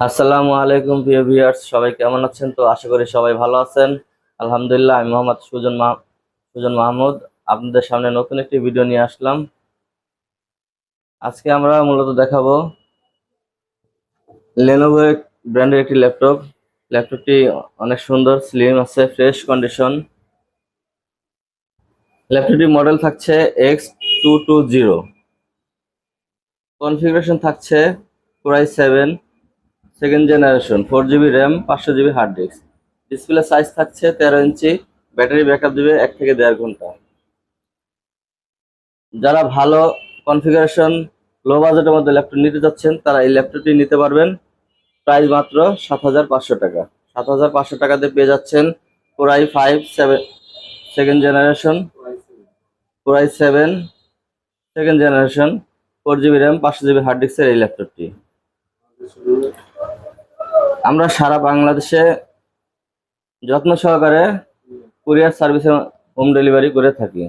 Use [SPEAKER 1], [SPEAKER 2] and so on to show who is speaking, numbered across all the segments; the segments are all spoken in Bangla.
[SPEAKER 1] আসসালামু আলাইকুম প্রিয় ভিউয়ার্স, সবাই কেমন আছেন? তো আশা করি সবাই ভালো আছেন। আলহামদুলিল্লাহ, আমি মোহাম্মদ সুজন মাহমুদ আপনাদের সামনে নতুন একটি ভিডিও নিয়ে আসলাম। আজকে আমরা মূলত দেখাবো লেনোভো ব্র্যান্ডের একটি ল্যাপটপ। ল্যাপটপটি অনেক সুন্দর, স্লিম আছে, ফ্রেশ কন্ডিশন। ল্যাপটপটির মডেল থাকছে X220। কনফিগারেশন থাকছে Core i7 second generation, 4 GB RAM, 500 GB hard disk. Display size থাকছে 13 ইঞ্চি। ব্যাটারি ব্যাকআপ দিবে 1 থেকে 1.5 ঘন্টা। যারা ভালো কনফিগারেশন, লো বাজেটের মধ্যে ল্যাপটপ নিতে যাচ্ছেন, তারা এই ল্যাপটপটি নিতে পারবেন। প্রাইস মাত্র 7,500 টাকা। 7,500 টাকাতে পেয়ে যাচ্ছেন Core i5 second generation, Core i7 second generation, 4 GB RAM, 500 GB hard ডিস্কের এই ল্যাপটপটি। আমরা সারা বাংলাদেশে যত্ন সহকারে কুরিয়ার সার্ভিসে হোম ডেলিভারি করে থাকি।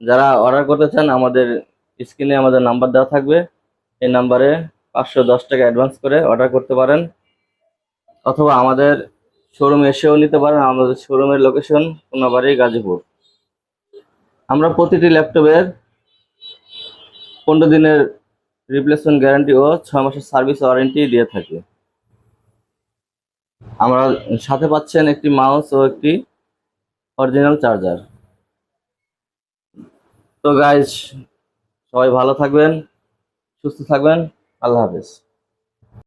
[SPEAKER 1] যারা অর্ডার করতে চান, আমাদের স্ক্রিনে আমাদের নাম্বার দেওয়া থাকবে। এই নাম্বারে 510 টাকা অ্যাডভান্স করে অর্ডার করতে পারেন, অথবা আমাদের শোরুমে এসেও নিতে পারেন। আমাদের শোরুমের লোকেশন কোনাবাড়ি, গাজীপুর। আমরা প্রতিটি ল্যাপটপের 15 দিনের রিপ্লেসমেন্ট গ্যারান্টি ও 6 মাসের সার্ভিস ওয়ারেন্টি দিয়ে থাকি। আমরা সাথে পাচ্ছেন একটি মাউস ও একটি অরিজিনাল চার্জার। তো গাইজ, সবাই ভালো থাকবেন, সুস্থ থাকবেন। আল্লাহ হাফেজ।